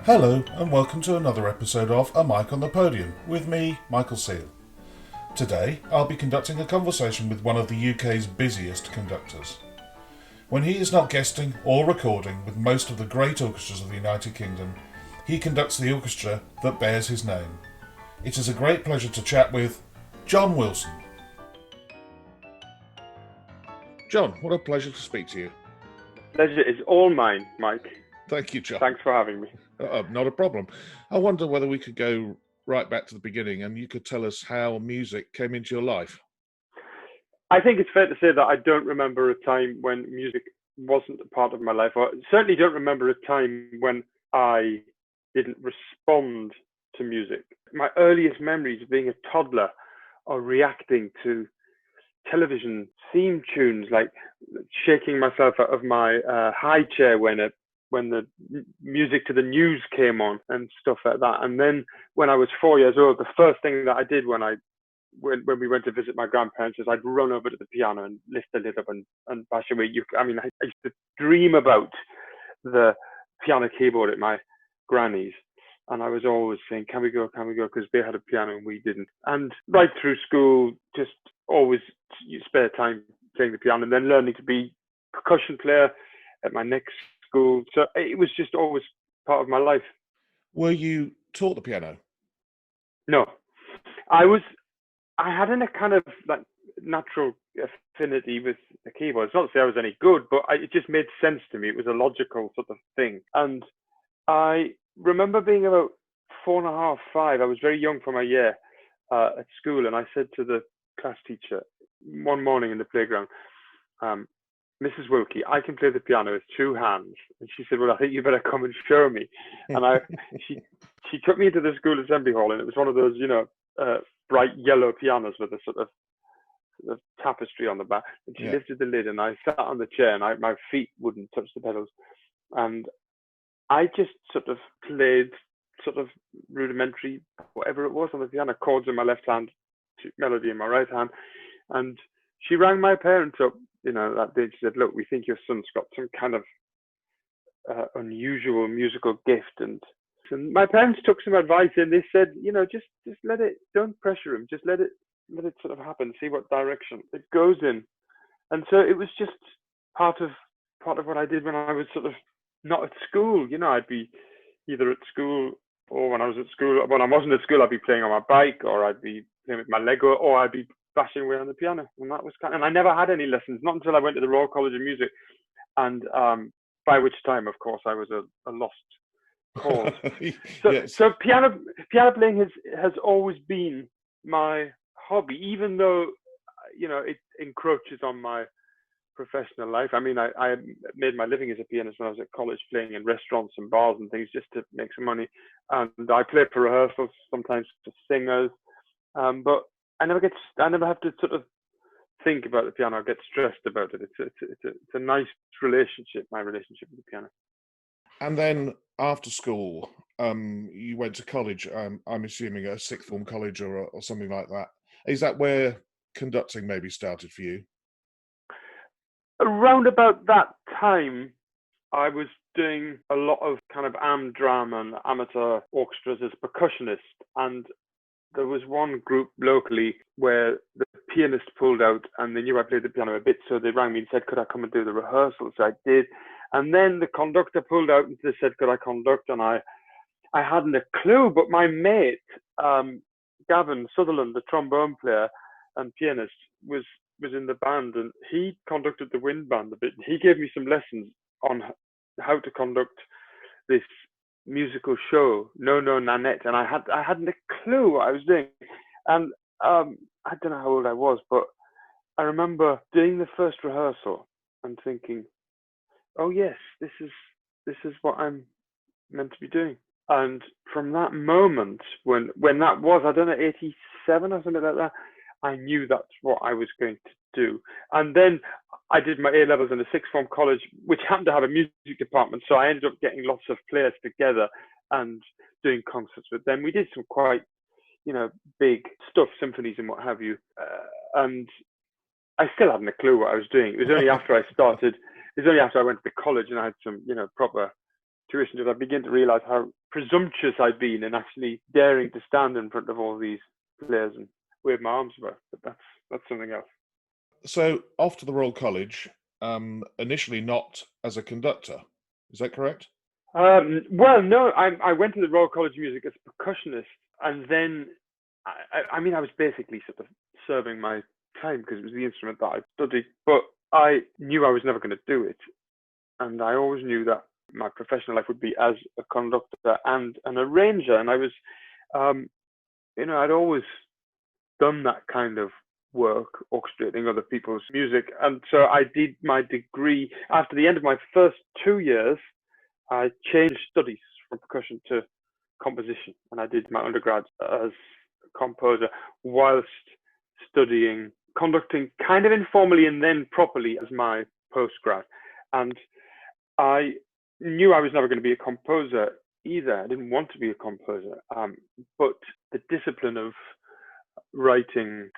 Hello and welcome to another episode of A Mic on the Podium with me, Michael Seal. Today I'll be conducting a conversation with one of the UK's busiest conductors. When he is not guesting or recording with most of the great orchestras of the United Kingdom, he conducts the orchestra that bears his name. It is a great pleasure to chat with John Wilson. John, what a pleasure to speak to you. Pleasure is all mine, Mike. Thank you, John. Thanks for having me. Not a problem. I wonder whether we could go right back to the beginning and you could tell us how music came into your life. I think it's fair to say that I don't remember a time when music wasn't a part of my life, or certainly don't remember a time when I didn't respond to music. My earliest memories of being a toddler are reacting to television theme tunes, like shaking myself out of my high chair when the music to the news came on and stuff like that. And then when I was 4 years old, the first thing that I did when we went to visit my grandparents is I'd run over to the piano and lift the lid up and bash away. I used to dream about the piano keyboard at my granny's. And I was always saying, can we go? Because they had a piano and we didn't. And right through school, just always spare time playing the piano and then learning to be percussion player at my next school. So it was just always part of my life. Were you taught the piano? No, I had a kind of like natural affinity with the keyboard. It's not to say I was any good, but it just made sense to me. It was a logical sort of thing. And I remember being about 4.5, 5. I was very young for my year at school, and I said to the class teacher one morning in the playground, Mrs. Wilkie, I can play the piano with 2 hands. And she said, well, I think you better come and show me. And she took me into the school assembly hall, and it was one of those, bright yellow pianos with a sort of tapestry on the back. And she lifted the lid, and I sat on the chair, and my feet wouldn't touch the pedals. And I just sort of played sort of rudimentary, whatever it was on the piano, chords in my left hand, melody in my right hand. And she rang my parents up, that day. She said, look, we think your son's got some kind of unusual musical gift. And my parents took some advice, and they said, just let it, don't pressure him, just let it sort of happen, see what direction it goes in. And so it was just part of what I did when I was sort of not at school. I'd be either at school, or when I was at school, when I wasn't at school, I'd be playing on my bike, or I'd be playing with my Lego, or I'd be bashing away on the piano. And that was and I never had any lessons, not until I went to the Royal College of Music, and by which time, of course, I was a lost cause. So, Yes. So piano playing has always been my hobby, even though it encroaches on my professional life. I mean, I made my living as a pianist when I was at college, playing in restaurants and bars and things just to make some money. And I play for rehearsals, sometimes for singers. But I never have to sort of think about the piano or get stressed about it. It's a nice relationship, my relationship with the piano. And then after school, you went to college. I'm assuming a sixth form college or something like that. Is that where conducting maybe started for you? Around about that time, I was doing a lot of kind of am-dram and amateur orchestras as a percussionist. And there was one group locally where the pianist pulled out, and they knew I played the piano a bit, so they rang me and said, could I come and do the rehearsal? So I did. And then the conductor pulled out and they said, could I conduct? And I hadn't a clue, but my mate, Gavin Sutherland, the trombone player and pianist, was in the band, and he conducted the wind band a bit. He gave me some lessons on how to conduct this musical show, No No Nanette, and I hadn't a clue what I was doing. And I don't know how old I was, but I remember doing the first rehearsal and thinking, oh yes, this is what I'm meant to be doing. And from that moment, when that was, I don't know, 87 or something like that, I knew that's what I was going to do. And then I did my A-levels in a sixth form college, which happened to have a music department. So I ended up getting lots of players together and doing concerts with them. We did some quite, big stuff, symphonies and what have you. And I still hadn't a clue what I was doing. It was only after I went to college and I had some, proper tuition that I began to realize how presumptuous I'd been in actually daring to stand in front of all these players and wave my arms about. But that's something else. So off to the Royal College, initially not as a conductor. Is that correct? Well, no, I went to the Royal College of Music as a percussionist, and then I mean, I was basically sort of serving my time because it was the instrument that I studied, but I knew I was never going to do it. And I always knew that my professional life would be as a conductor and an arranger. And I was, I'd always done that kind of work, orchestrating other people's music. And so I did my degree. After the end of my first 2 years, I changed studies from percussion to composition. And I did my undergrad as a composer whilst studying conducting kind of informally and then properly as my postgrad. And I knew I was never going to be a composer either. I didn't want to be a composer, but the discipline of writing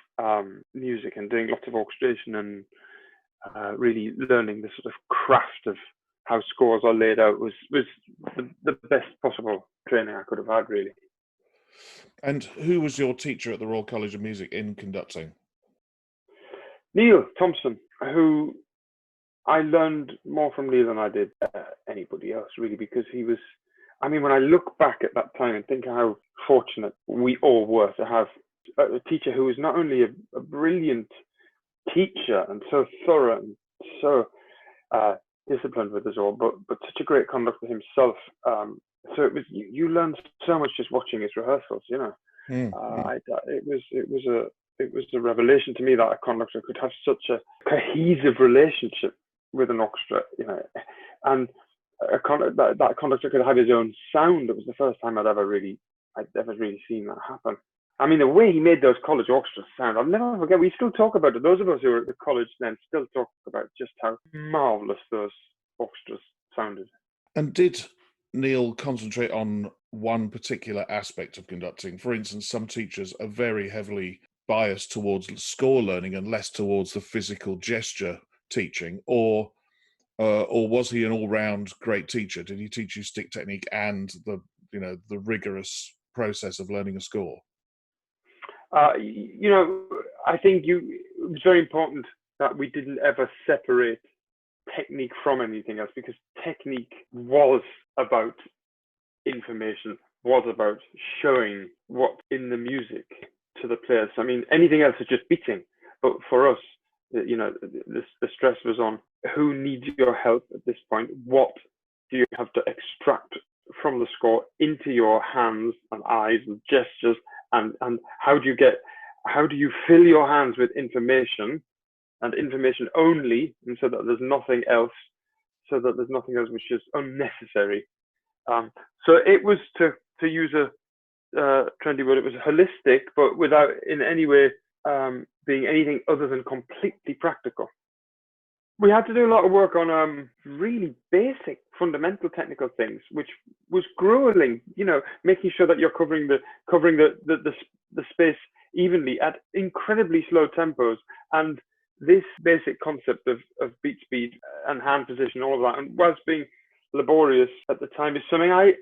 music and doing lots of orchestration and really learning the sort of craft of how scores are laid out was the best possible training I could have had, really. And who was your teacher at the Royal College of Music in conducting? Neil Thompson, who I learned more from Neil than I did anybody else, really, because he was, I mean, when I look back at that time and think how fortunate we all were to have a teacher who was not only a brilliant teacher and so thorough and so disciplined with us all, but such a great conductor himself. So it was, you learned so much just watching his rehearsals, you know. It was a revelation to me that a conductor could have such a cohesive relationship with an orchestra, you know, and that conductor could have his own sound. It was the first time I'd ever really seen that happen. I mean, the way he made those college orchestras sound, I'll never forget. We still talk about it. Those of us who were at the college then still talk about just how marvelous those orchestras sounded. And did Neil concentrate on one particular aspect of conducting? For instance, some teachers are very heavily biased towards score learning and less towards the physical gesture teaching, or was he an all-round great teacher? Did he teach you stick technique and the rigorous process of learning a score? I think it was very important that we didn't ever separate technique from anything else, because technique was about information, was about showing what's in the music to the players. I mean, anything else is just beating. But for us, the stress was on who needs your help at this point. What do you have to extract from the score into your hands and eyes and gestures, and how do you fill your hands with information and information only, and so that there's nothing else which is unnecessary. So it was, to use a trendy word, it was holistic, but without in any way being anything other than completely practical. We had to do a lot of work on really basic, fundamental technical things, which was grueling. You know, making sure that you're covering the space evenly at incredibly slow tempos, and this basic concept of beat speed and hand position, all of that, and whilst being laborious at the time, is something I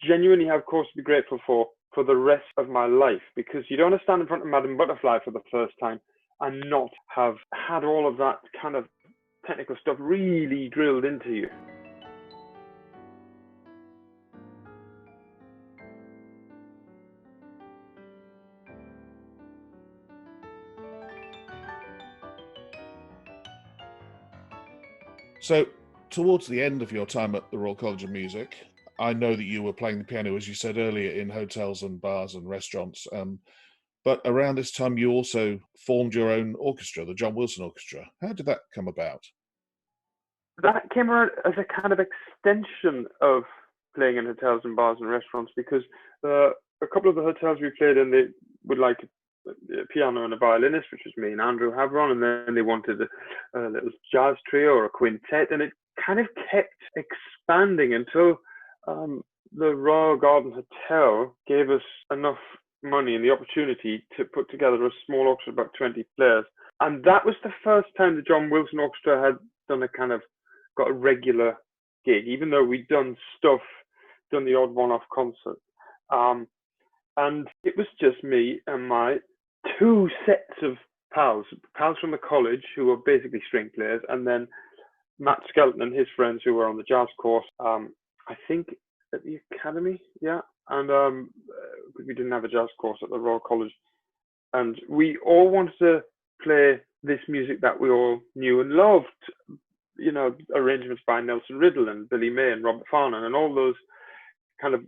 genuinely have cause to be grateful for the rest of my life, because you don't want to stand in front of Madame Butterfly for the first time and not have had all of that kind of technical stuff really drilled into you. So, towards the end of your time at the Royal College of Music, I know that you were playing the piano, as you said earlier, in hotels and bars and restaurants. But around this time, you also formed your own orchestra, the John Wilson Orchestra. How did that come about? That came around as a kind of extension of playing in hotels and bars and restaurants, because a couple of the hotels we played in, they would like a piano and a violinist, which was me and Andrew Havron, and then they wanted a little jazz trio or a quintet, and it kind of kept expanding until the Royal Garden Hotel gave us enough money and the opportunity to put together a small orchestra of about 20 players. And that was the first time the John Wilson Orchestra had got a regular gig, even though we'd done stuff done the odd one-off concert. And it was just me and my two sets of pals from the college who were basically string players, and then Matt Skelton and his friends who were on the jazz course, I think at the academy, yeah. And we didn't have a jazz course at the Royal College. And we all wanted to play this music that we all knew and loved, you know, arrangements by Nelson Riddle and Billy May and Robert Farnon and all those kind of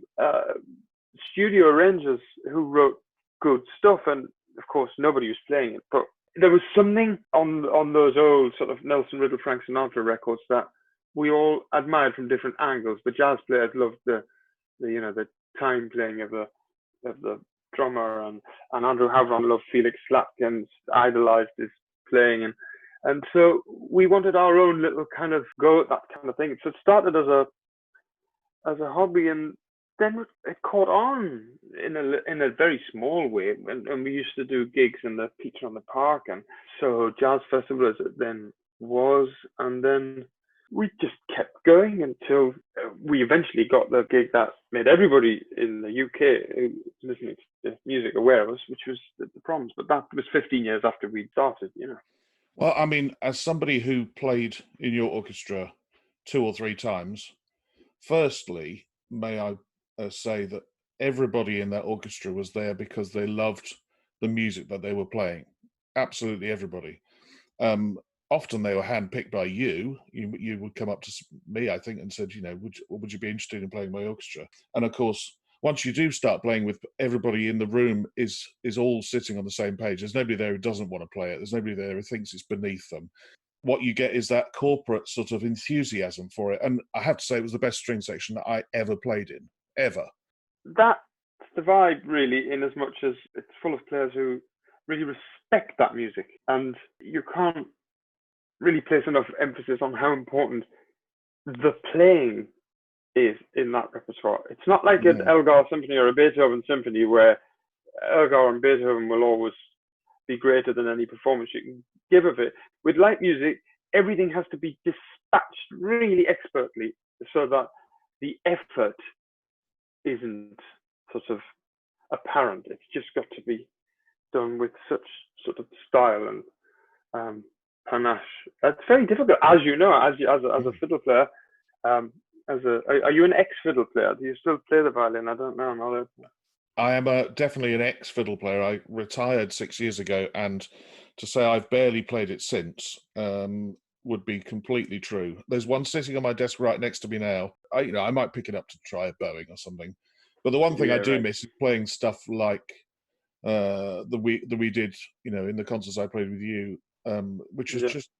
studio arrangers who wrote good stuff. And of course, nobody was playing it, but there was something on those old sort of Nelson Riddle, Frank Sinatra records that we all admired from different angles. The jazz players loved the time playing of the drummer, and Andrew Havron loved Felix Slatkin's, idolized his playing, and so we wanted our own little kind of go at that kind of thing. So it started as a hobby, and then it caught on in a very small way, and we used to do gigs in the Peach on the Park and so Jazz Festival as it then was, and then we just kept going until we eventually got the gig that made everybody in the UK listening to music aware of us, which was the Proms. But that was 15 years after we'd started, you know. Well, I mean, as somebody who played in your orchestra 2 or 3 times, firstly, may I say that everybody in that orchestra was there because they loved the music that they were playing. Absolutely everybody. Often they were handpicked by you. You would come up to me, I think, and said, you know, would you be interested in playing my orchestra? And of course, once you do start playing with everybody in the room is all sitting on the same page. There's nobody there who doesn't want to play it. There's nobody there who thinks it's beneath them. What you get is that corporate sort of enthusiasm for it. And I have to say, it was the best string section that I ever played in, ever. That's the vibe, really, in as much as it's full of players who really respect that music. And you can't really place enough emphasis on how important the playing is in that repertoire. It's not like an Elgar symphony or a Beethoven symphony where Elgar and Beethoven will always be greater than any performance you can give of it. With light music, everything has to be dispatched really expertly so that the effort isn't sort of apparent. It's just got to be done with such sort of style and panache. It's very difficult, as you know, as a fiddle player. Are you an ex-fiddle player? Do you still play the violin? I don't know. I am definitely an ex-fiddle player. I retired 6 years ago, and to say I've barely played it since would be completely true. There's one sitting on my desk right next to me now. I might pick it up to try a bowing or something. But the one thing I do miss is playing stuff like we did, in the concerts I played with you, which is just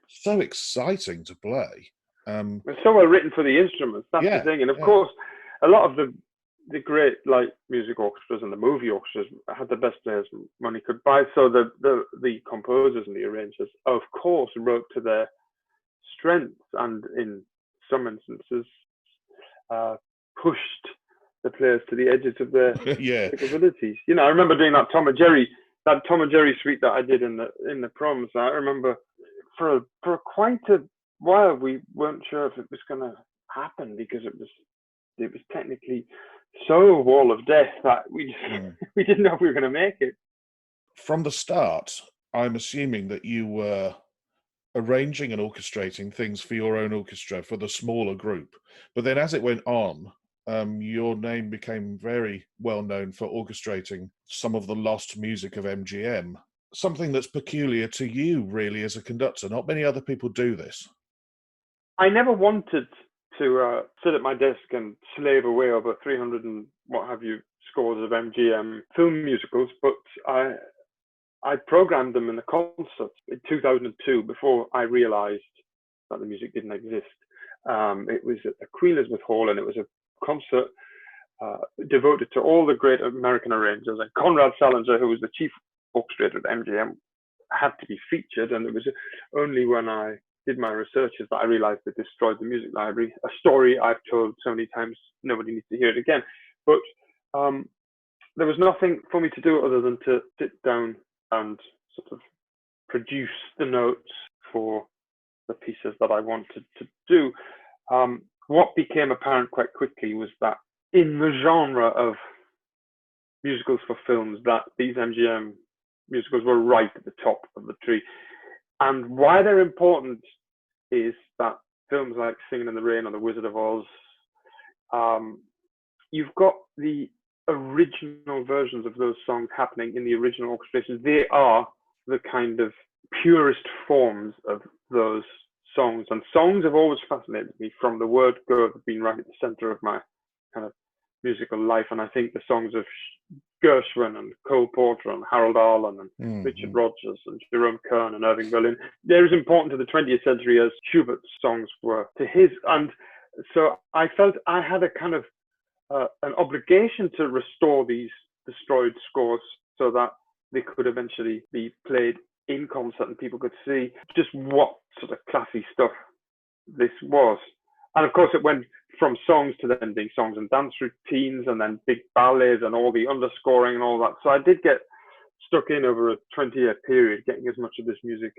so exciting to play. It's so well written for the instruments. That's the thing. And of course, a lot of the great light music orchestras and the movie orchestras had the best players money could buy. So the composers and the arrangers, of course, wrote to their strengths, and in some instances, pushed the players to the edges of their capabilities. I remember doing that Tom and Jerry suite that I did in the Proms. I remember for quite a while we weren't sure if it was going to happen, because it was technically so wall of death that we didn't know if we were going to make it. From the start, I'm assuming that you were arranging and orchestrating things for your own orchestra for the smaller group, but then as it went on, your name became very well known for orchestrating some of the lost music of MGM, something that's peculiar to you really as a conductor. Not many other people do this. I never wanted to sit at my desk and slave away over 300 and what have you scores of MGM film musicals, but I programmed them in the concert in 2002 before I realized that the music didn't exist. It was at the Queen Elizabeth Hall, and it was a concert devoted to all the great American arrangers. And Conrad Salinger, who was the chief orchestrator at MGM, had to be featured. And it was only when I did my researches that I realized it destroyed the music library. A story I've told so many times, nobody needs to hear it again. But there was nothing for me to do other than to sit down and sort of produce the notes for the pieces that I wanted to do. What became apparent quite quickly was that in the genre of musicals for films, that these MGM musicals were right at the top of the tree. And why they're important is that films like Singing in the Rain or The Wizard of Oz, you've got the original versions of those songs happening in the original orchestrations. They are the kind of purest forms of those songs. And songs have always fascinated me from the word go. They've been right at the center of my kind of musical life. And I think the songs of Gershwin and Cole Porter and Harold Arlen and Richard Rodgers and Jerome Kern and Irving Berlin, they're as important to the 20th century as Schubert's songs were to his. And so I felt I had a kind of an obligation to restore these destroyed scores so that they could eventually be played in concert and people could see just what sort of classy stuff this was. And of course, it went from songs to then being songs and dance routines and then big ballets and all the underscoring and all that. So I did get stuck in over a 20-year period, getting as much of this music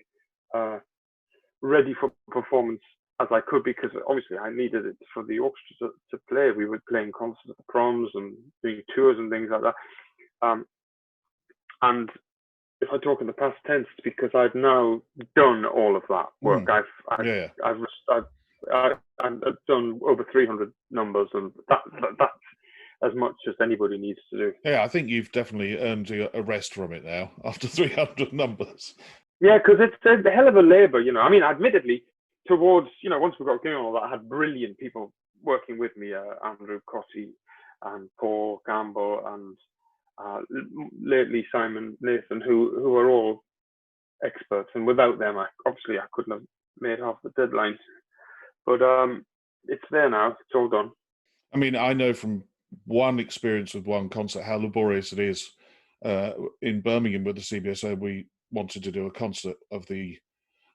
ready for performance as I could, because obviously I needed it for the orchestra to play. We were playing concerts at the proms and doing tours and things like that. And if I talk in the past tense, it's because I've now done all of that work. I've done over 300 numbers, and that's as much as anybody needs to do. Yeah, I think you've definitely earned a rest from it now after 300 numbers. Yeah, because it's a hell of a labour, you know. I mean, admittedly, towards, you know, once we got going on all that, I had brilliant people working with me, Andrew Cotty and Paul Gamble and lately Simon Nathan, who are all experts, and without them, I couldn't have made half the deadlines. But it's there now. It's all done. I mean, I know from one experience with one concert how laborious it is. In Birmingham with the CBSO, we wanted to do a concert of the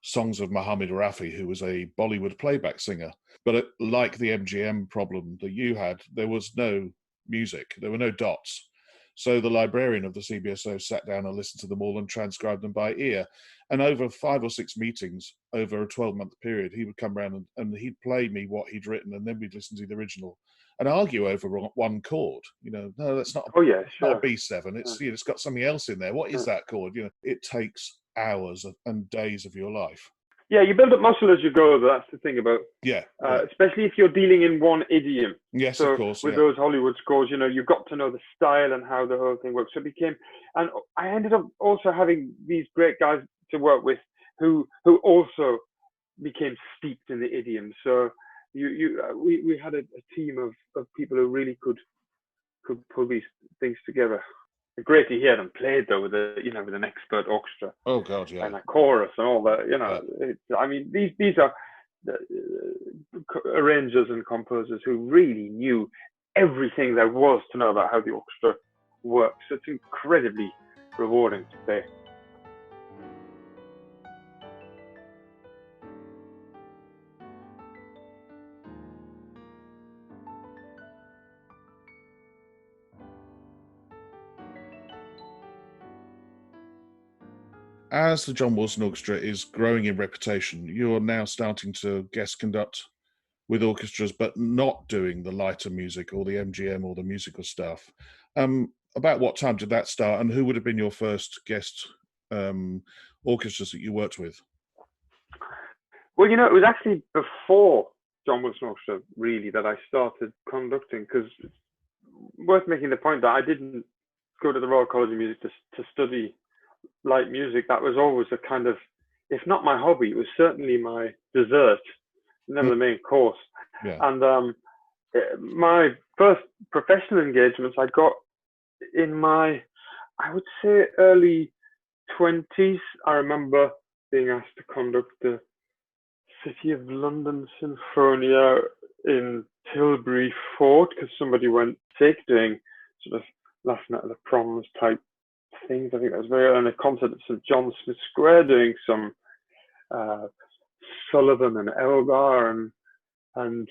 songs of Mohammed Rafi, who was a Bollywood playback singer. But like the MGM problem that you had, there was no music. There were no dots. So the librarian of the CBSO sat down and listened to them all and transcribed them by ear. And over 5 or 6 meetings over a 12-month period, he would come around and he'd play me what he'd written, and then we'd listen to the original and argue over one chord. You know, no, that's not. Not a B7. It's it's got something else in there. What is that chord? You know, it takes hours and days of your life. Yeah, you build up muscle as you go. That's the thing about especially if you're dealing in one idiom. Yes, so of course. With those Hollywood scores, you know, you've got to know the style and how the whole thing works. So it became, and I ended up also having these great guys to work with who also became steeped in the idiom. So we had a team of people who really could pull these things together. Great to hear them played though with an expert orchestra. Oh God, yeah. And a chorus and all that. You know, I mean, these are arrangers and composers who really knew everything there was to know about how the orchestra works. So it's incredibly rewarding to play. As the John Wilson Orchestra is growing in reputation, you're now starting to guest conduct with orchestras, but not doing the lighter music or the MGM or the musical stuff. About what time did that start, and who would have been your first guest orchestras that you worked with? Well, you know, it was actually before John Wilson Orchestra, really, that I started conducting, because it's worth making the point that I didn't go to the Royal College of Music to study light music. That was always a kind of, if not my hobby, it was certainly my dessert, never the main course. Yeah. And my first professional engagements I got in my, I would say, early 20s. I remember being asked to conduct the City of London Sinfonia in Tilbury Fort because somebody went sick, doing sort of last night of the proms type things. I think that was very early. A concert at St John Smith Square, doing some Sullivan and Elgar, and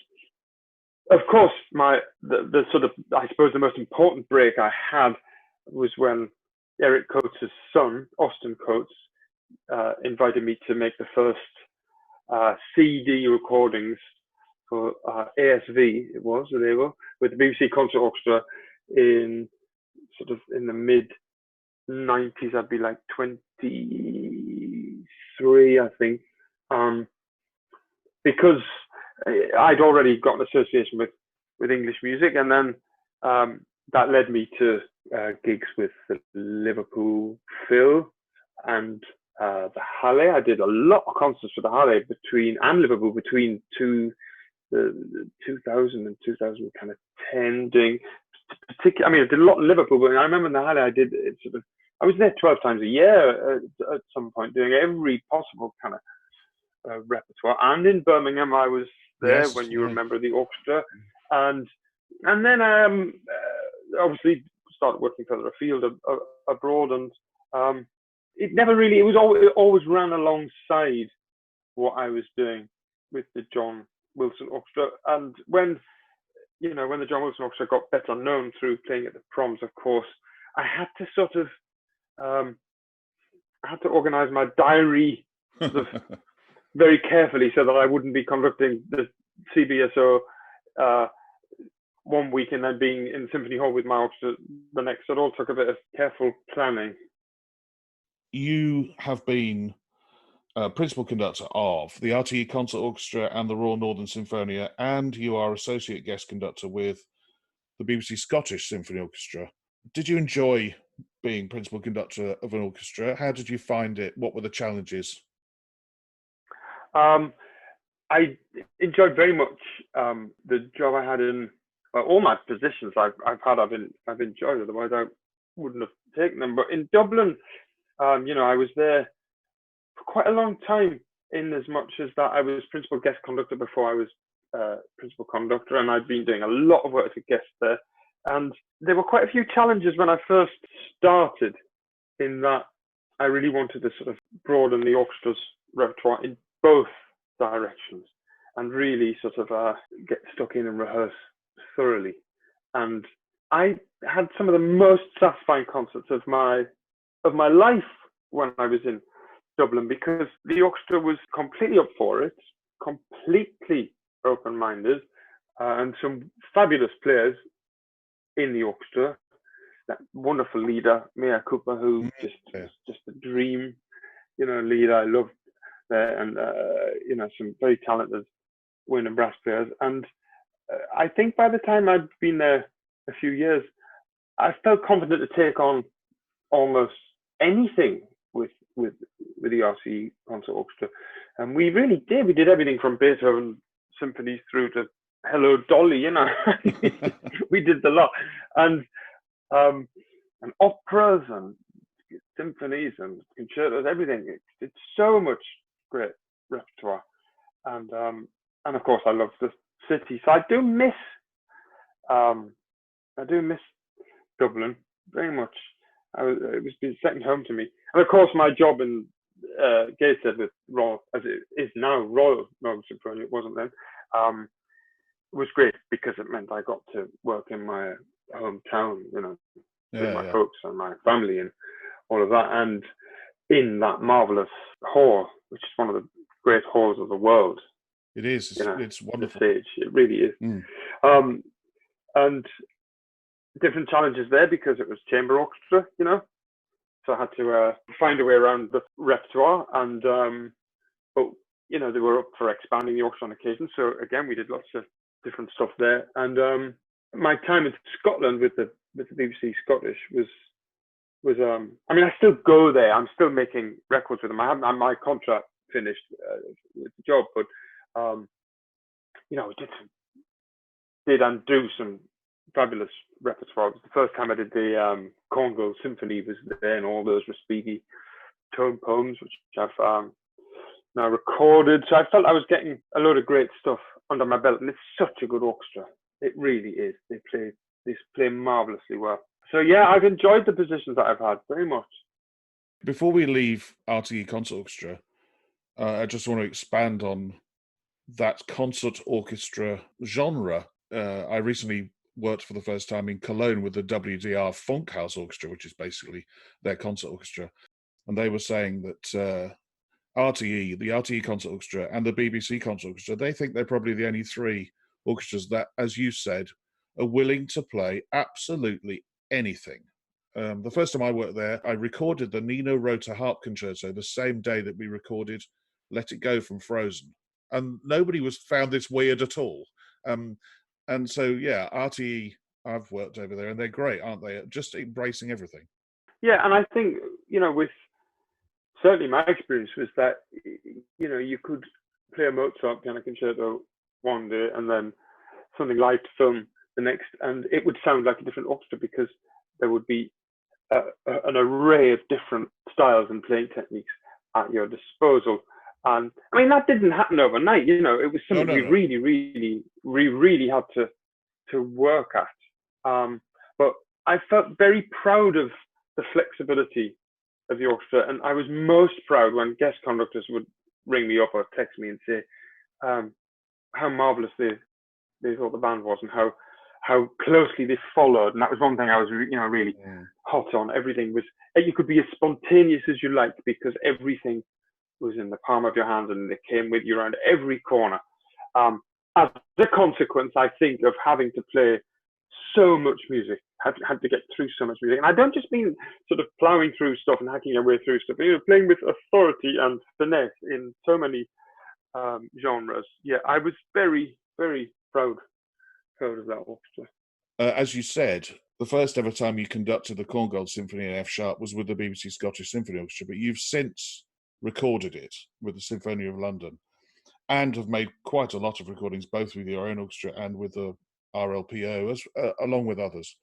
of course the sort of, I suppose, the most important break I had was when Eric Coates' son, Austin Coates, invited me to make the first CD recordings for ASV, it was the label, with the BBC Concert Orchestra in sort of in the mid 90s. I'd be like 23, I think, because I'd already got an association with English music, and then that led me to gigs with the Liverpool Phil and the Halle. I did a lot of concerts for the Halle and Liverpool between the 2000 and 2010, doing particular. I mean, I did a lot in Liverpool, but I remember in the Halle I did it sort of. I was there 12 times a year at some point, doing every possible kind of repertoire. And in Birmingham, I was there when you remember the orchestra, and then obviously started working further afield abroad, and it never really. It was always ran alongside what I was doing with the John Wilson Orchestra. And when the John Wilson Orchestra got better known through playing at the proms, of course, I had to sort of organise my diary sort of very carefully so that I wouldn't be conducting the CBSO one week and then being in Symphony Hall with my orchestra the next. So it all took a bit of careful planning. You have been principal conductor of the RTE Concert Orchestra and the Royal Northern Sinfonia, and you are associate guest conductor with the BBC Scottish Symphony Orchestra. Did you enjoy being principal conductor of an orchestra? How did you find it? What were the challenges? I enjoyed very much the job I had in all my positions I've enjoyed. Otherwise, I wouldn't have taken them. But in Dublin, I was there for quite a long time. In as much as that, I was principal guest conductor before I was principal conductor, and I'd been doing a lot of work as a guest there. And there were quite a few challenges when I first started, in that I really wanted to sort of broaden the orchestra's repertoire in both directions and really sort of get stuck in and rehearse thoroughly. And I had some of the most satisfying concerts of my life when I was in Dublin, because the orchestra was completely up for it, completely open-minded, and some fabulous players in the orchestra. That wonderful leader, Mia Cooper, who just a dream, leader. I loved there, and some very talented wind and brass players. And I think by the time I'd been there a few years, I felt confident to take on almost anything with the RTE Concert Orchestra, and we really did. We did everything from Beethoven symphonies through to Hello Dolly. We did the lot, and operas and symphonies and concertos, everything. It's so much great repertoire, and of course I love the city. So I do miss Dublin very much. It was been second home to me, and of course my job in Gateshead with Royal, as it is now, Royal Northern Sinfonia, it wasn't then, was great because it meant I got to work in my hometown, with my folks and my family and all of that, and in that marvelous hall, which is one of the great halls of the world. It is. It's wonderful. The stage, it really is. And different challenges there because it was chamber orchestra, so I had to find a way around the repertoire, and but they were up for expanding the orchestra on occasion. So again, we did lots of different stuff there. And my time in Scotland with the BBC Scottish was I mean, I still go there. I'm still making records with them. I haven't my contract finished with the job, but we did and do some fabulous repertoire. It was the first time I did the Cornwall Symphony was there, and all those Respighi tone poems, which I've now recorded. So I felt I was getting a load of great stuff under my belt, and it's such a good orchestra. It really is. They play marvelously well. So yeah, I've enjoyed the positions that I've had very much. Before we leave RTE Concert Orchestra, I just want to expand on that concert orchestra genre. I recently worked for the first time in Cologne with the WDR Funkhaus Orchestra, which is basically their concert orchestra. And they were saying that RTE, the RTE Concert Orchestra, and the BBC Concert Orchestra, they think they're probably the only three orchestras that, as you said, are willing to play absolutely anything. The first time I worked there, I recorded the Nino Rota Harp Concerto the same day that we recorded Let It Go from Frozen. And nobody found this weird at all. And so, yeah, RTE, I've worked over there, and they're great, aren't they? Just embracing everything. Yeah, and I think, with certainly my experience was that, you could play a Mozart piano concerto one day and then something live to film the next, and it would sound like a different orchestra because there would be an array of different styles and playing techniques at your disposal. And I mean, that didn't happen overnight. It was something we really had to work at. But I felt very proud of the flexibility of the orchestra, and I was most proud when guest conductors would ring me up or text me and say how marvelous they thought the band was, and how closely they followed. And that was one thing I was really hot on. Everything was, you could be as spontaneous as you like because everything was in the palm of your hand and they came with you around every corner. As a consequence, I think, of having to play so much music, had to get through so much music. And I don't just mean sort of plowing through stuff and hacking your way through stuff, playing with authority and finesse in so many genres. Yeah, I was very, very proud of that orchestra. As you said, the first ever time you conducted the Korngold Symphony in F sharp was with the BBC Scottish Symphony Orchestra, but you've since recorded it with the Symphony of London and have made quite a lot of recordings, both with your own orchestra and with the RLPO, along with others.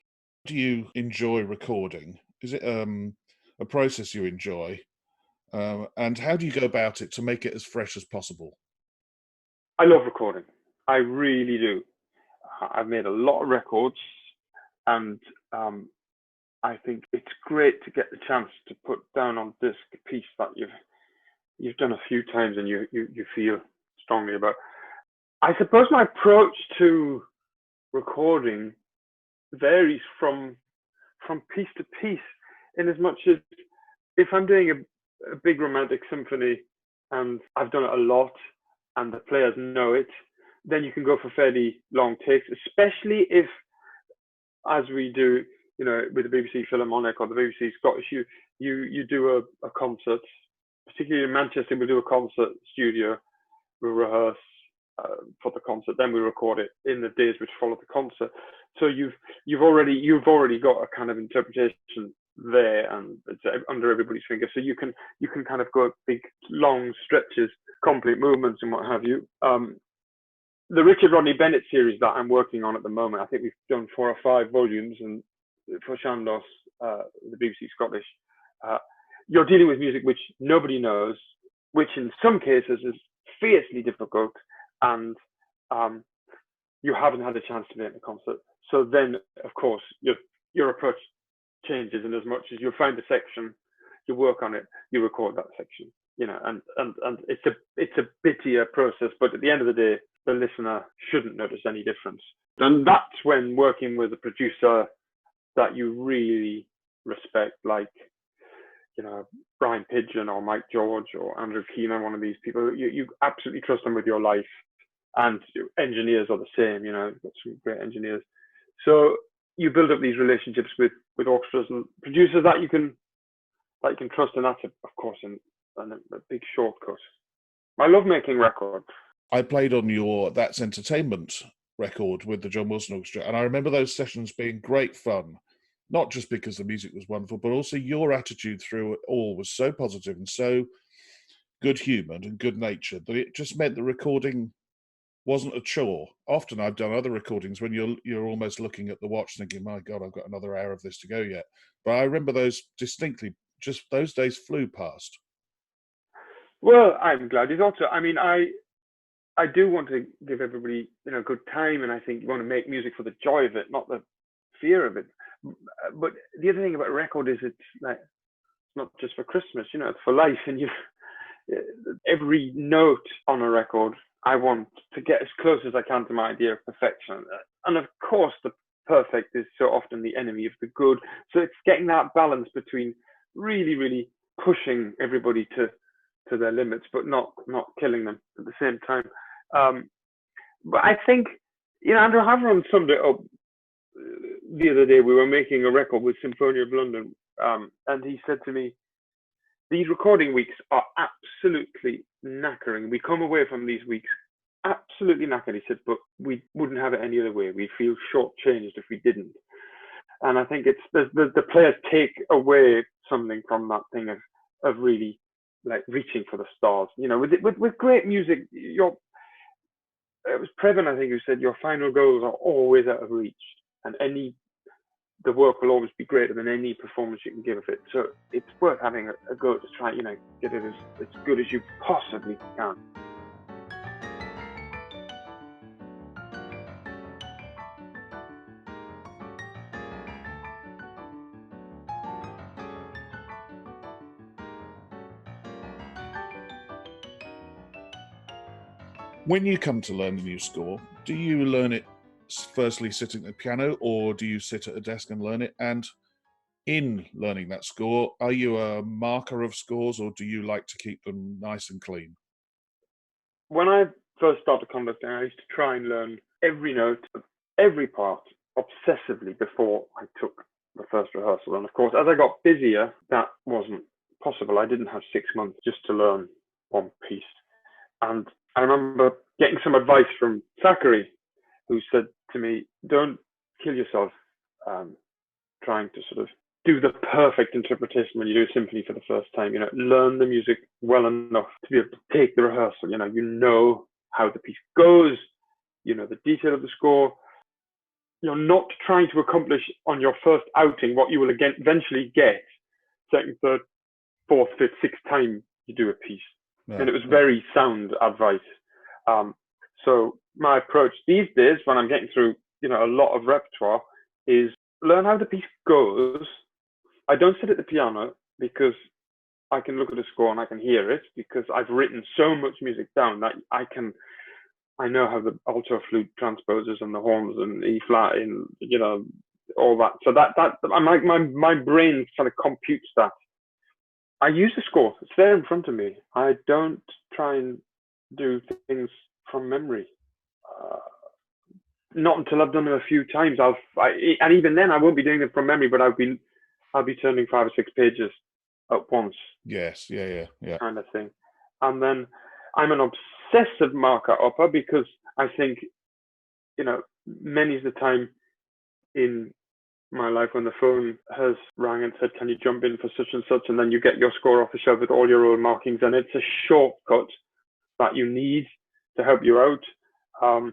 Do you enjoy recording? Is it a process you enjoy? And how do you go about it to make it as fresh as possible? I love recording. I really do. I've made a lot of records, and I think it's great to get the chance to put down on disc a piece that you've done a few times and you feel strongly about. I suppose my approach to recording varies from piece to piece, in as much as if I'm doing a big romantic symphony and I've done it a lot and the players know it, then you can go for fairly long takes, especially if, as we do, with the BBC Philharmonic or the BBC Scottish, you do a concert, particularly in Manchester, we do a concert studio, we rehearse for the concert, then we record it in the days which follow the concert. So you've already got a kind of interpretation there, and it's under everybody's finger. So you can kind of go big long stretches, complete movements, and what have you. The Richard Rodney Bennett series that I'm working on at the moment, I think we've done 4 or 5 volumes, and for Chandos, the BBC Scottish, you're dealing with music which nobody knows, which in some cases is fiercely difficult, and you haven't had a chance to play at the concert. So then, of course, your approach changes, and as much as you find a section, you work on it, you record that section, and it's a bittier process, but at the end of the day, the listener shouldn't notice any difference. And that's when working with a producer that you really respect, like, Brian Pidgeon or Mike George or Andrew Keenan, one of these people, you absolutely trust them with your life. And engineers are the same, you've got some great engineers. So you build up these relationships with orchestras and producers that you can trust, and that's, of course, a big shortcut. I love making records. I played on your That's Entertainment record with the John Wilson Orchestra, and I remember those sessions being great fun, not just because the music was wonderful, but also your attitude through it all was so positive and so good-humoured and good-natured that it just meant the recording wasn't a chore. Often I've done other recordings when you're almost looking at the watch thinking, my God, I've got another hour of this to go yet. But I remember those distinctly, just those days flew past. Well, I'm glad you thought so. I mean, I do want to give everybody, a good time, and I think you want to make music for the joy of it, not the fear of it. But the other thing about a record is it's not just for Christmas, it's for life, and every note on a record, I want to get as close as I can to my idea of perfection. And of course, the perfect is so often the enemy of the good. So it's getting that balance between really, really pushing everybody to to their limits, but not killing them at the same time. But I think, Andrew Haveron summed it up the other day. We were making a record with Symphonia of London, and he said to me, these recording weeks are absolutely knackering. We come away from these weeks absolutely knackered. He said, but we wouldn't have it any other way. We'd feel shortchanged if we didn't. And I think it's the players take away something from that thing of really like reaching for the stars. With great music, it was Previn, I think, who said your final goals are always out of reach, and the work will always be greater than any performance you can give of it. So it's worth having a go to try, get it as good as you possibly can. When you come to learn a new score, do you learn it firstly sitting at the piano, or do you sit at a desk and learn it? And in learning that score, are you a marker of scores, or do you like to keep them nice and clean? When I first started conducting, I used to try and learn every note of every part obsessively before I took the first rehearsal. And of course, as I got busier, that wasn't possible. I didn't have 6 months just to learn one piece. And I remember getting some advice from Zachary, who said to me, don't kill yourself trying to sort of do the perfect interpretation when you do a symphony for the first time. Learn the music well enough to be able to take the rehearsal. You know how the piece goes, the detail of the score. You're not trying to accomplish on your first outing what you will eventually get second, third, fourth, fifth, sixth time you do a piece. Yeah. And it was very sound advice. So my approach these days, when I'm getting through, a lot of repertoire, is learn how the piece goes. I don't sit at the piano because I can look at a score and I can hear it, because I've written so much music down that I know how the alto flute transposes and the horns and E flat and all that. So that my brain kind of computes that. I use the score. It's there in front of me. I don't try and do things from memory. Not until I've done them a few times. And even then, I won't be doing them from memory, but I'll be turning 5 or 6 pages at once. Yes, yeah. Kind of thing. And then I'm an obsessive marker upper, because I think, many's the time in my life when the phone has rang and said, can you jump in for such and such? And then you get your score off the shelf with all your own markings, and it's a shortcut that you need to help you out.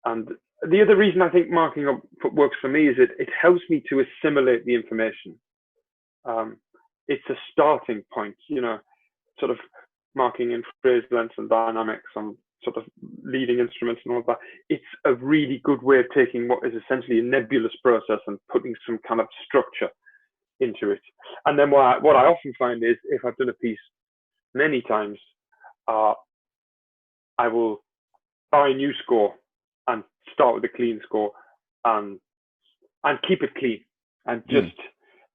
And the other reason I think marking up works for me is it helps me to assimilate the information. It's a starting point, sort of marking in phrase lengths and dynamics and sort of leading instruments and all that. It's a really good way of taking what is essentially a nebulous process and putting some kind of structure into it. And then what I often find is, if I've done a piece many times, I will buy a new score and start with a clean score and keep it clean, and just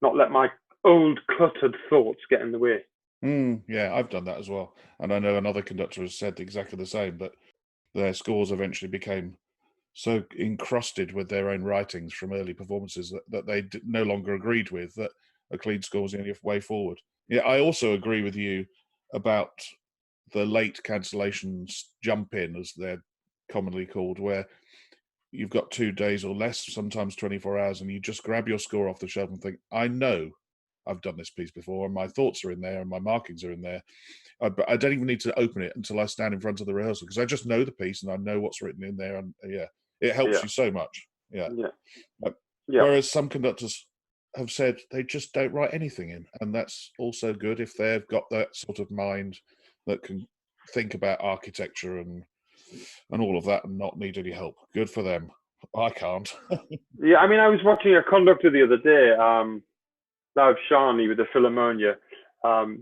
not let my old cluttered thoughts get in the way. Yeah, I've done that as well. And I know another conductor has said exactly the same, that their scores eventually became so encrusted with their own writings from early performances that they no longer agreed with, that a clean score was the only way forward. Yeah, I also agree with you about the late cancellations jump in, as they're commonly called, where you've got 2 days or less, sometimes 24 hours, and you just grab your score off the shelf and think, I know I've done this piece before, and my thoughts are in there and my markings are in there. But I don't even need to open it until I stand in front of the rehearsal, because I just know the piece and I know what's written in there. And it helps you so much. Yeah. Whereas some conductors have said they just don't write anything in, and that's also good if they've got that sort of mind that can think about architecture and all of that and not need any help. Good for them. I can't. Yeah, I mean, I was watching a conductor the other day, Lav Shani with the Philharmonia,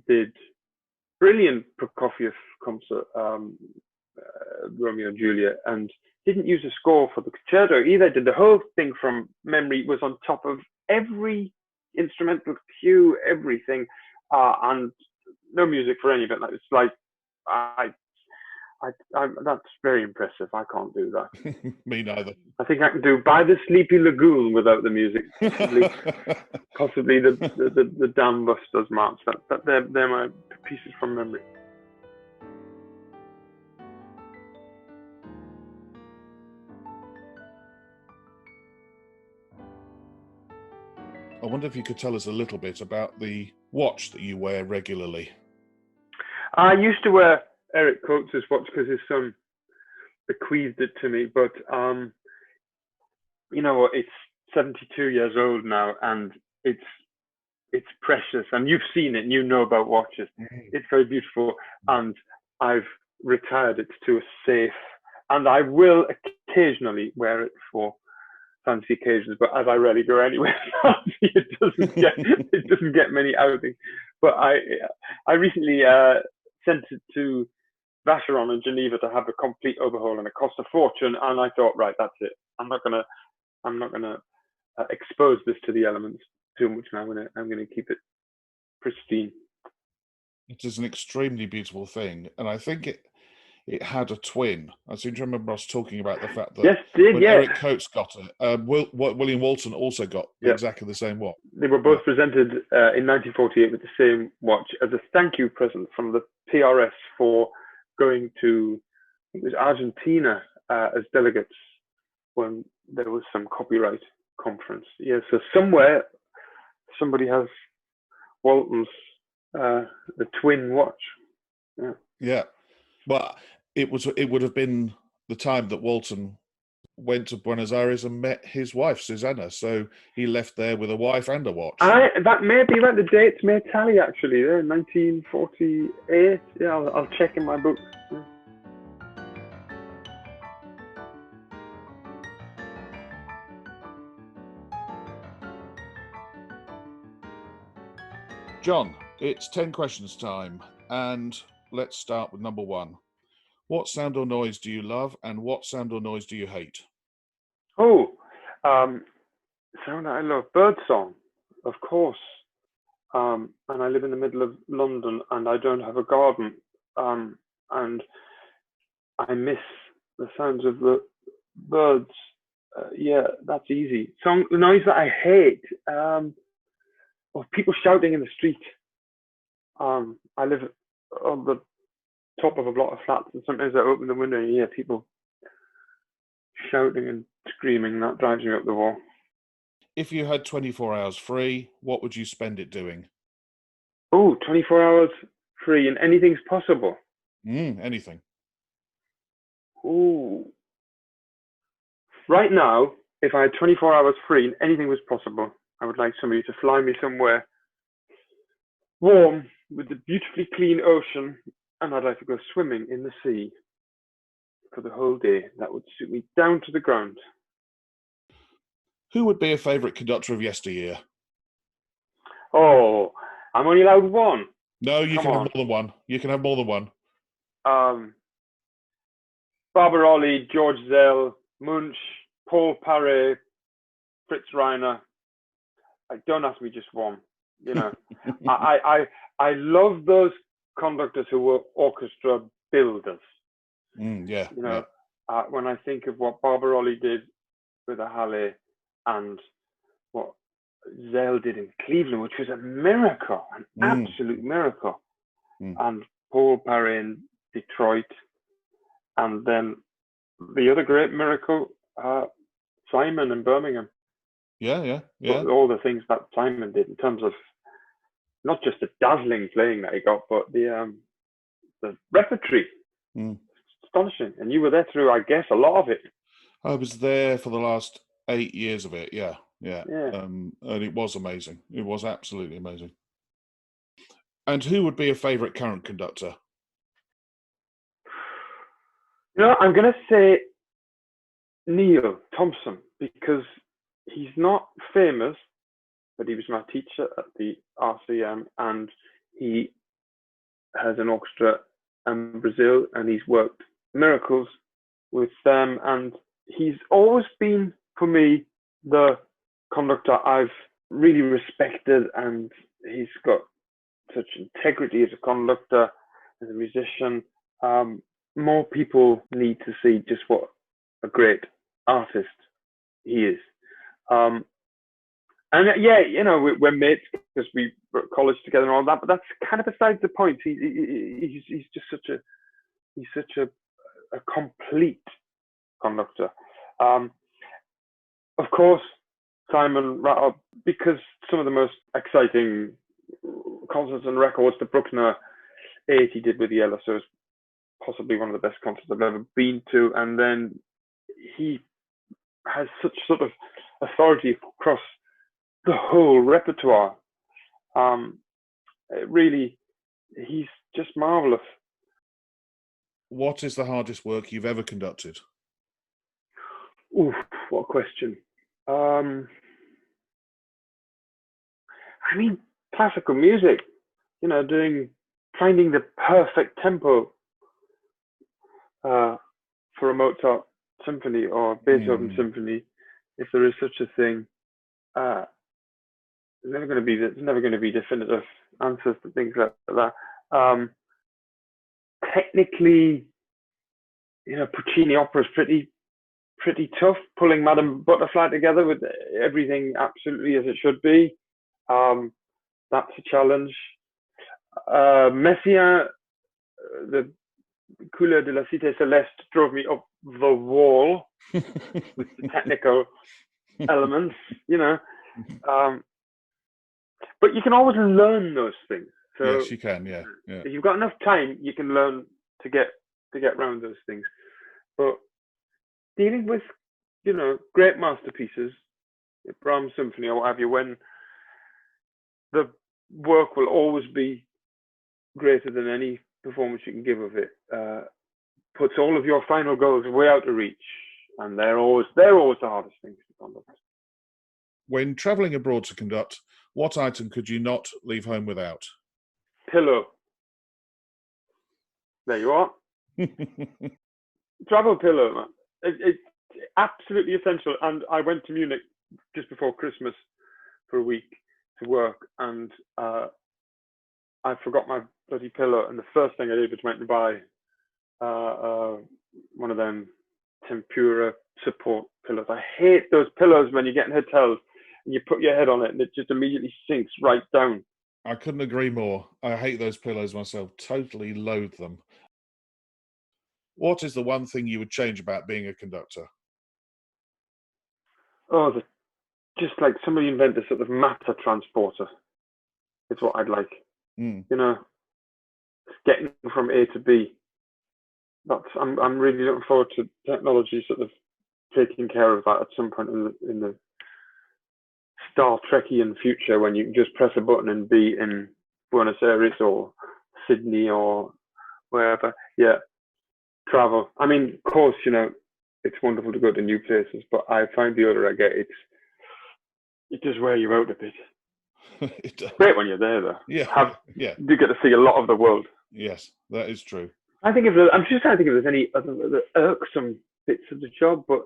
did brilliant Prokofiev concert, Romeo and Juliet, and didn't use a score for the concerto either. Did the whole thing from memory, was on top of every instrumental cue, everything, and no music for any of it. It's like that's very impressive. I can't do that. Me neither. I think I can do By the Sleepy Lagoon without the music. Possibly the Dam Busters march. They're my pieces from memory. I wonder if you could tell us a little bit about the watch that you wear regularly. I used to wear Eric Coates' watch because his son bequeathed it to me, but you know, it's 72 years old now, and it's precious, and you've seen it and you know about watches. It's very beautiful, and I've retired it to a safe, and I will occasionally wear it for fancy occasions, but as I rarely go anywhere fancy, it doesn't get many outings. But I recently sent it to Vacheron in Geneva to have a complete overhaul, and it cost a fortune, and I thought, right, that's it. I'm not gonna expose this to the elements too much now. I'm gonna keep it pristine. It is an extremely beautiful thing, and I think it had a twin. I seem to remember us talking about the fact that when Eric Coates got it, William Walton also got exactly the same watch. They were both presented in 1948 with the same watch as a thank you present from the PRS for going to, it was Argentina as delegates when there was some copyright conference. Yeah, so somewhere somebody has Walton's the twin watch. Yeah, but it would have been the time that Walton went to Buenos Aires and met his wife Susanna. So he left there with a wife and a watch. That may be right. The dates may tally actually. There, 1948. Yeah, I'll check in my book. Yeah. John, it's 10 questions time, and let's start with number 1. What sound or noise do you love, and what sound or noise do you hate? Sound I love, birdsong, of course. And I live in the middle of London, and I don't have a garden, and I miss the sounds of the birds. Yeah, that's easy. The noise that I hate, of people shouting in the street. I live on the top of a block of flats, and sometimes I open the window and you hear people shouting and screaming. That drives me up the wall. If you had 24 hours free, what would you spend it doing? 24 hours free and anything's possible? Anything. Right now, if I had 24 hours free and anything was possible, I would like somebody to fly me somewhere warm with a beautifully clean ocean, and I'd like to go swimming in the sea for the whole day. That would suit me down to the ground. Who would be a favourite conductor of yesteryear? I'm only allowed one. No, you can have more than one. You can have more than one. Barbaroli, George Zell, Munch, Paul Paré, Fritz Reiner. Don't ask me just one. You know, I love those conductors who were orchestra builders. Yeah. You know, when I think of what Barbaroli did with a Halle and what Zell did in Cleveland, which was a miracle, an absolute miracle, and Paul Paré in Detroit, and then the other great miracle, Simon in Birmingham. Yeah. All the things that Simon did in terms of not just the dazzling playing that he got, but the repertory. Astonishing. And you were there through, I guess, a lot of it. I was there for the last 8 years of it. Yeah. And it was amazing. It was absolutely amazing. And who would be a favourite current conductor? You know, I'm going to say Neil Thompson, because he's not famous, but he was my teacher at the RCM, and he has an orchestra in Brazil, and he's worked miracles with them, and he's always been, for me, the conductor I've really respected, and he's got such integrity as a conductor, as a musician. More people need to see just what a great artist he is. And yeah, you know, we're mates because we were at college together and all that, but that's kind of besides the point. He's just such a complete conductor. Of course, Simon Rattle, because some of the most exciting concerts and records, the Bruckner 8 he did with the LSO is possibly one of the best concerts I've ever been to. And then he has such sort of authority across the whole repertoire. Really, he's just marvelous. What is the hardest work you've ever conducted? Oof, what a question. I mean, classical music, you know, finding the perfect tempo for a Mozart symphony or Beethoven symphony, if there is such a thing. There's never going to be definitive answers to things like that. Technically, you know, Puccini opera is pretty tough. Pulling Madame Butterfly together with everything absolutely as it should be, that's a challenge. Messiaen, the Couleur de la Cité Céleste drove me up the wall with the technical elements, you know. But you can always learn those things. So yes, you can. Yeah. if you've got enough time, you can learn to get around those things. But dealing with, you know, great masterpieces, Brahms Symphony or what have you, when the work will always be greater than any performance you can give of it, puts all of your final goals way out of reach, and they're always the hardest things to conduct. When travelling abroad to conduct, what item could you not leave home without? Pillow. There you are. Travel pillow, man. It's absolutely essential. And I went to Munich just before Christmas for a week to work, and I forgot my bloody pillow. And the first thing I did was went and buy one of them tempura support pillows. I hate those pillows when you get in hotels and you put your head on it and it just immediately sinks right down. I couldn't agree more. I hate those pillows myself. Totally loathe them. What is the one thing you would change about being a conductor? Oh, just like somebody invent a sort of matter transporter. It's what I'd like. You know, getting from A to B. I'm really looking forward to technology sort of taking care of that at some point in the Star Trekian future, when you can just press a button and be in Buenos Aires or Sydney or wherever. Yeah, travel. I mean, of course, you know, it's wonderful to go to new places, but I find the older I get, it does wear you out a bit. It does. Great when you're there, though. Yeah, You get to see a lot of the world. Yes, that is true. I'm just trying to think if there's any other irksome bits of the job, but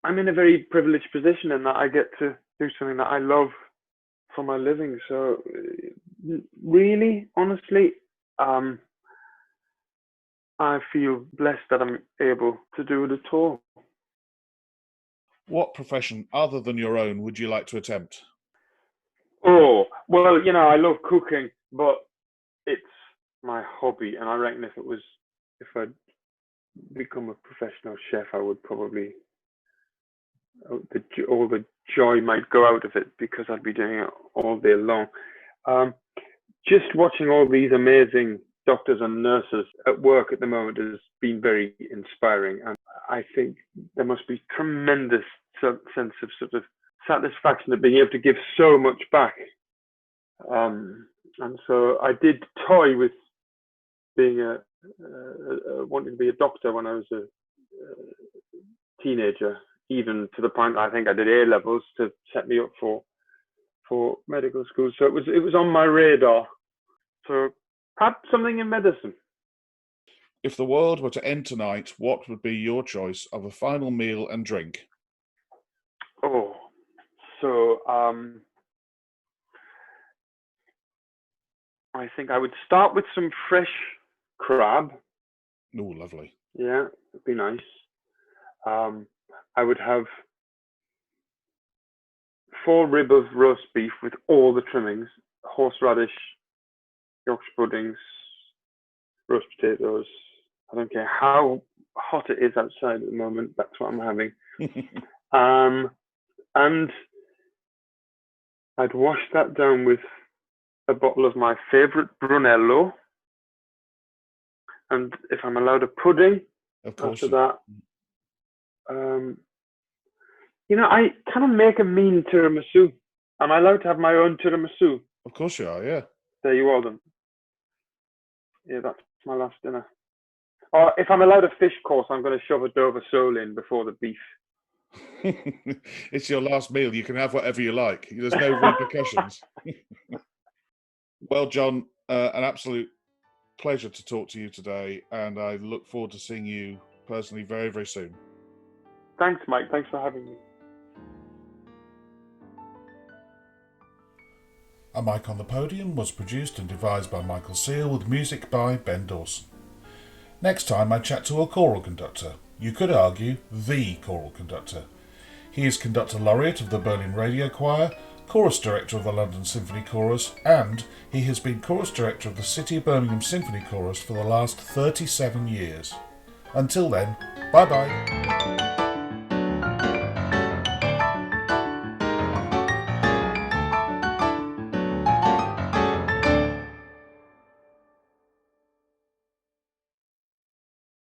I'm in a very privileged position in that I get to do something that I love for my living. So really, honestly, I feel blessed that I'm able to do it at all. What profession other than your own would you like to attempt? Oh, well, you know, I love cooking, but it's my hobby. And I reckon if I'd become a professional chef, I would probably, all the joy might go out of it because I'd be doing it all day long. Just watching all these amazing doctors and nurses at work at the moment has been very inspiring. And I think there must be tremendous sense of sort of satisfaction of being able to give so much back. And so I did toy with being wanting to be a doctor when I was a teenager, even to the point I think I did A levels to set me up for medical school. So it was on my radar. So perhaps something in medicine. If the world were to end tonight, what would be your choice of a final meal and drink? Oh, so I think I would start with some fresh crab. Oh, lovely. Yeah, it'd be nice. I would have 4 rib of roast beef with all the trimmings, horseradish, Yorkshire puddings, roast potatoes. I don't care how hot it is outside at the moment. That's what I'm having. And I'd wash that down with a bottle of my favourite Brunello. And if I'm allowed a pudding, Of course. after that, I kind of make a mean tiramisu. Am I allowed to have my own tiramisu? Of course you are, yeah. There you are then. Yeah, that's my last dinner. Or if I'm allowed a fish course, I'm going to shove a Dover sole in before the beef. It's your last meal. You can have whatever you like. There's no repercussions. Well, John, an absolute pleasure to talk to you today, and I look forward to seeing you personally very, very soon. Thanks, Mike. Thanks for having me. A Mic on the Podium was produced and devised by Michael Seal with music by Ben Dawson. Next time I chat to a choral conductor. You could argue the choral conductor. He is Conductor Laureate of the Berlin Radio Choir, Chorus Director of the London Symphony Chorus, and he has been Chorus Director of the City of Birmingham Symphony Chorus for the last 37 years. Until then, bye bye.